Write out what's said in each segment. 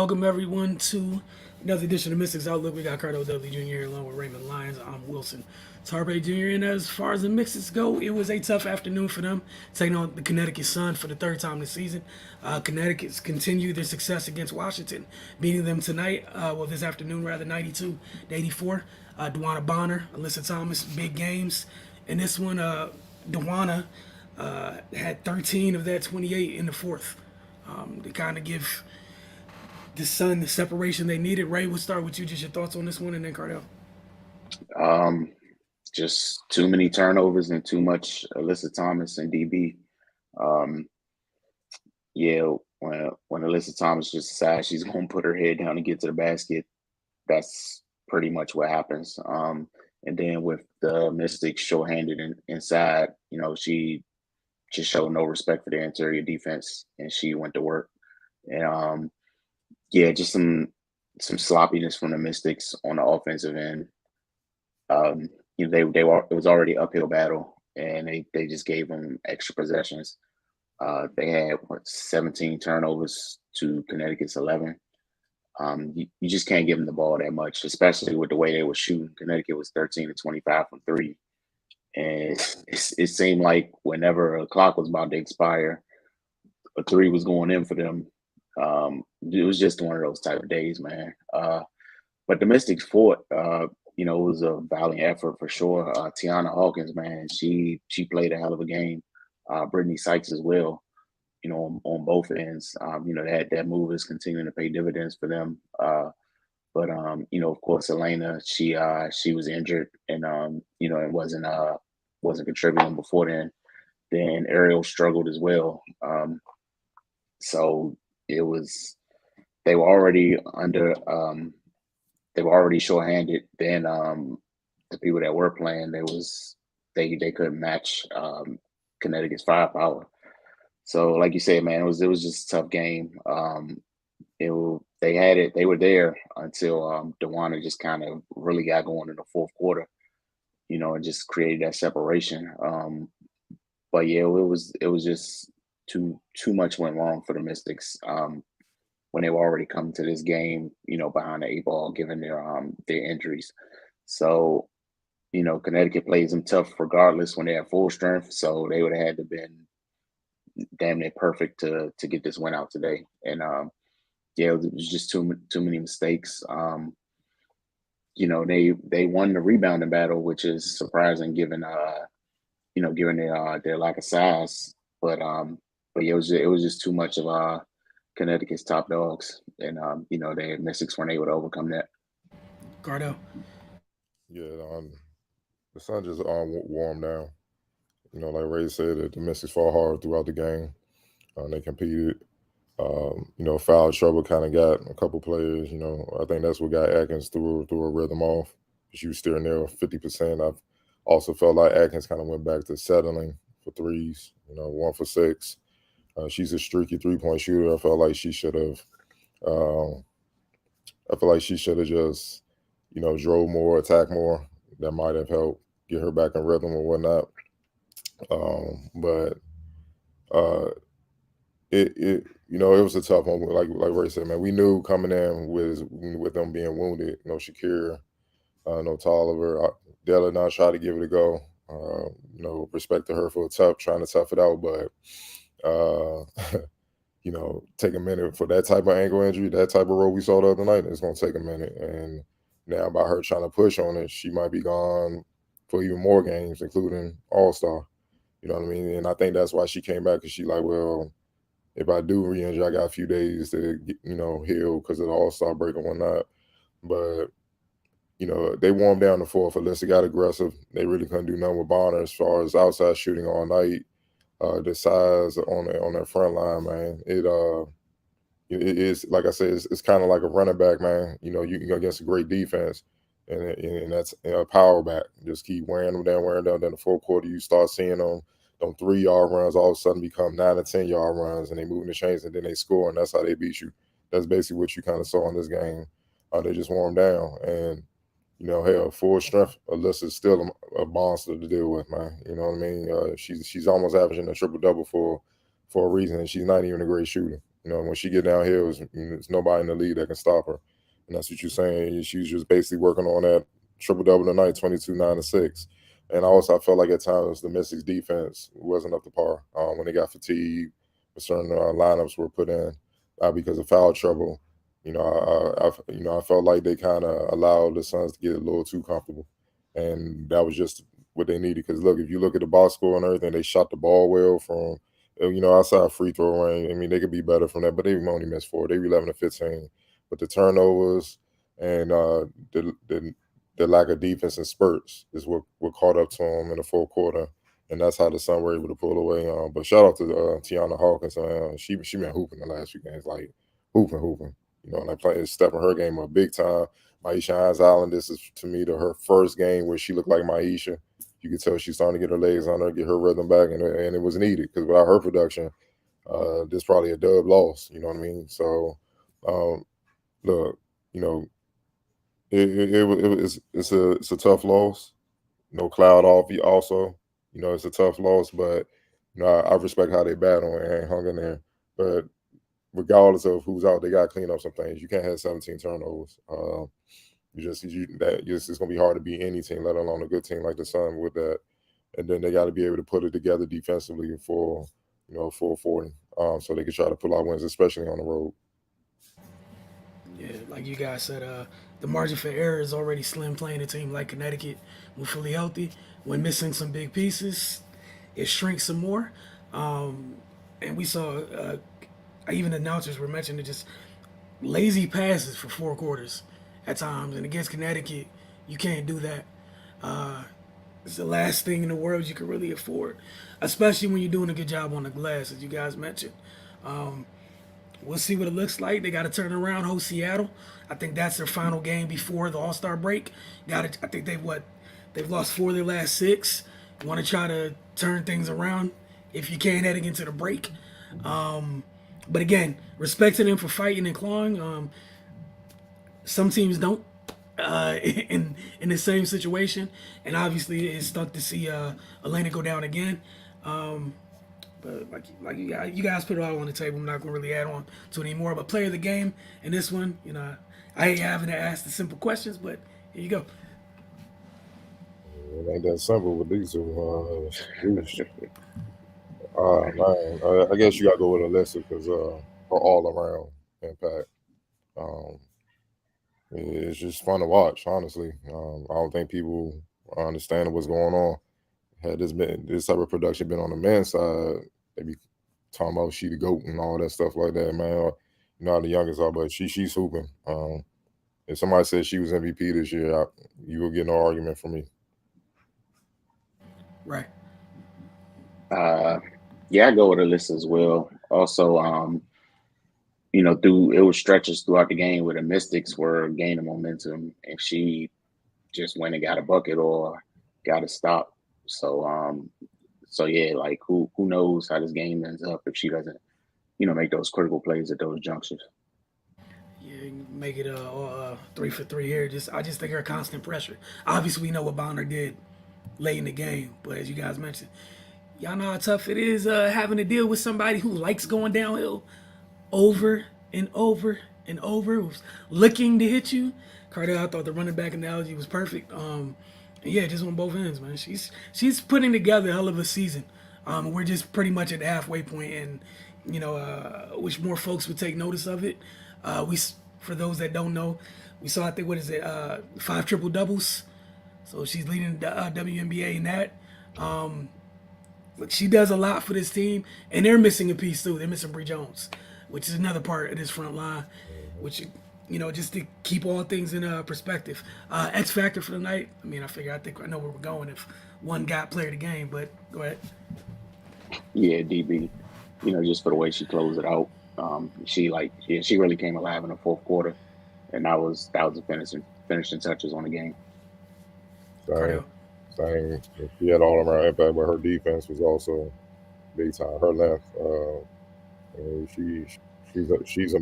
Welcome everyone to another edition of Mystics Outlook. We got Cardo Dudley Jr. here along with Raymond Lyons. I'm Wilson Tarpe Jr. And as far as the Mystics go, it was a tough afternoon for them, taking on the Connecticut Sun for the third time this season. Connecticut's continued their success against Washington, beating them tonight, this afternoon rather, 92-84. Dwana Bonner, Alyssa Thomas, big games. And this one, Dwana had 13 of that 28 in the fourth. To kind of give the Sun the separation they needed. Ray, we'll start with you. Just your thoughts on this one, and then Cardell. Um, just too many turnovers and too much Alyssa Thomas and DB. Um, yeah, when Alyssa Thomas just decides she's going to put her head down and get to the basket, that's pretty much what happens. And then with the Mystics short-handed inside, she just showed no respect for their interior defense, and she went to work. And yeah, just some sloppiness from the Mystics on the offensive end. They were it was already uphill battle, and they just gave them extra possessions. They had 17 turnovers to Connecticut's 11. You just can't give them the ball that much, especially with the way they were shooting. Connecticut was 13 to 25 from three, and it seemed like whenever a clock was about to expire, a three was going in for them. It was just one of those type of days, man. But the Mystics fought. It was a valiant effort for sure. Tiana Hawkins, man, she played a hell of a game. Brittany Sykes as well. On both ends. That move is continuing to pay dividends for them. But of course, Elena, she was injured, and it wasn't contributing before then. Then Ariel struggled as well. So it was they were already under they were already shorthanded. Then the people that were playing, they couldn't match Connecticut's firepower. So like you said, man, it was just a tough game. They had it, they were there until DeWanda just kind of really got going in the fourth quarter, and just created that separation. But yeah, it was just too much went wrong for the Mystics. When they were already coming to this game, behind the eight ball, given their injuries. So, Connecticut plays them tough regardless when they have full strength. So they would have had to been damn near perfect to get this win out today. And yeah, it was just too many mistakes. They won the rebounding battle, which is surprising given their lack of size. But yeah, it was just too much of Connecticut's top dogs, and the Mystics weren't able to overcome that. Cardell. Yeah, the sun just warmed down. Like Ray said, the Mystics fought hard throughout the game. They competed. Foul trouble kind of got a couple players. I think that's what got Atkins threw a rhythm off. She was still near 50%. I've also felt like Atkins kind of went back to settling for threes. 1 for 6. She's a streaky 3-point shooter. I felt like she should have. I feel like she should have just, drove more, attack more. That might have helped get her back in rhythm or whatnot. But it was a tough one. Like Ray said, man, we knew coming in with them being wounded. No Shakira, no Tolliver. Della not try to give it a go. Respect to her for trying to tough it out, but take a minute for that type of ankle injury, that type of roll we saw the other night. It's gonna take a minute, and now by her trying to push on it, she might be gone for even more games, including All-Star. You know what I mean? And I think that's why she came back, because she like, well, if I do re-injure, I got a few days to heal because of the All-Star break and whatnot. But they warmed down the fourth. Alyssa got aggressive. They really couldn't do nothing with Bonner as far as outside shooting all night. The size on their front line, man. It is, like I said, it's kind of like a running back, man. You can go against a great defense, and that's a power back. Just keep wearing them down. Then the fourth quarter, you start seeing them 3-yard runs all of a sudden become 9 and 10-yard runs, and they moving the chains, and then they score, and that's how they beat you. That's basically what you kind of saw in this game. They just warmed down, and hell, full strength, Alyssa's still a monster to deal with, man. You know what I mean? She's almost averaging a triple double for a reason, and she's not even a great shooter. When she get down here, there's nobody in the league that can stop her. And that's what you're saying. She's just basically working on that triple double tonight, 22, 9, and 6. And also, I felt like at times the Mystics defense wasn't up to par when they got fatigued. Certain lineups were put in because of foul trouble. I felt like they kind of allowed the Suns to get a little too comfortable, and that was just what they needed. Because look, if you look at the box score and everything, they shot the ball well from outside free throw range. I mean, they could be better from that, but they only missed 4. They were 11 to 15. But the turnovers and the lack of defense and spurts is what caught up to them in the fourth quarter, and that's how the Sun were able to pull away. But shout out to Tiana Hawkins. She been hooping the last few games, like hooping. And I playing stepping her game up big time. Maisha Hines Island, this is to me her first game where she looked like Maisha. You could tell she's starting to get her legs on her, get her rhythm back, and it was needed because without her production, this probably a dub loss. You know what I mean? So, look, it's a tough loss. No cloud off. Also, it's a tough loss, but I respect how they battle and hung in there. But regardless of who's out, they got to clean up some things. You can't have 17 turnovers. It's going to be hard to beat any team, let alone a good team like the Sun with that. And then they got to be able to put it together defensively for 440, so they can try to pull out wins, especially on the road. Yeah, like you guys said, the margin for error is already slim playing a team like Connecticut when fully healthy. When missing some big pieces, it shrinks some more. And we saw even announcers were mentioning just lazy passes for 4 quarters at times. And against Connecticut, you can't do that. It's the last thing in the world you can really afford, especially when you're doing a good job on the glass, as you guys mentioned. We'll see what it looks like. They got to turn around, host Seattle. I think that's their final game before the All Star break. I think they've lost 4 of their last 6. You want to try to turn things around if you can heading into the break. But again, respect to them for fighting and clawing. Some teams don't in the same situation, and obviously it stunk to see Elena go down again. But like you guys put it all on the table. I'm not going to really add on to it anymore. But player of the game in this one, I hate having to ask the simple questions, but here you go. It ain't that simple with these two. Man, I guess you got to go with Alyssa because her all around impact. Um, it's just fun to watch, honestly. I don't think people understand what's going on. Had this type of production been on the men's side, they be talking about she the goat and all that stuff like that, man. Not the youngest are, but she's hooping. If somebody says she was MVP this year, you will get no argument from me. Right. Yeah, I go with Alyssa as well. Also, through it was stretches throughout the game where the Mystics were gaining momentum, and she just went and got a bucket or got a stop. So yeah, like who knows how this game ends up if she doesn't, make those critical plays at those junctures. Yeah, make it 3 for 3 here. I just think her constant pressure. Obviously, we know what Bonner did late in the game, but as you guys mentioned, y'all know how tough it is having to deal with somebody who likes going downhill over and over and over, who's looking to hit you. Cardell, I thought the running back analogy was perfect. And yeah, just on both ends, man. She's putting together a hell of a season. We're just pretty much at the halfway point, and wish more folks would take notice of it. For those that don't know, we saw I think what is it, 5 triple doubles. So she's leading the WNBA in that. Look, she does a lot for this team, and they're missing a piece too. They're missing Bree Jones, which is another part of this front line, which just to keep all things in perspective. X factor for the night. I think I know where we're going if one got player of the game, but go ahead. Yeah, DB. Just for the way she closed it out. She really came alive in the fourth quarter, and that was the finishing touches on the game. Same, Cardell. same. She had all around impact, but her defense was also big time. Her length, she she's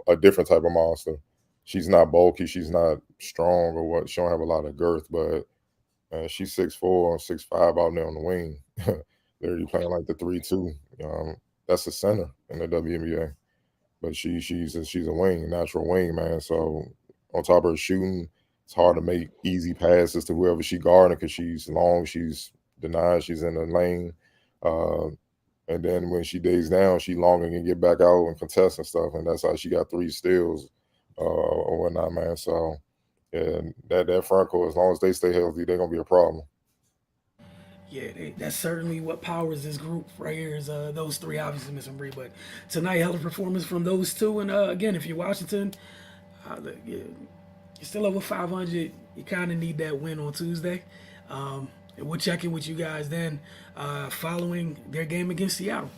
a different type of monster. She's not bulky, she's not strong or what. She don't have a lot of girth, but she's 6'4", 6'5" out there on the wing. Literally playing like the 3-2. That's a center in the WNBA. but she's a wing, natural wing, man. So on top of her shooting, it's hard to make easy passes to whoever she guarding because she's long, she's denied, she's in the lane. Uh, and then when she digs down, she long and can get back out and contest and stuff. And that's how she got 3 steals or whatnot, man. So yeah, that front court, as long as they stay healthy, they're gonna be a problem. Yeah, that's certainly what powers this group right here. Is those three obviously missing Bree, but tonight held a performance from those two. And again, if you're Washington, you're still over 500. You kind of need that win on Tuesday. And we'll check in with you guys then following their game against Seattle.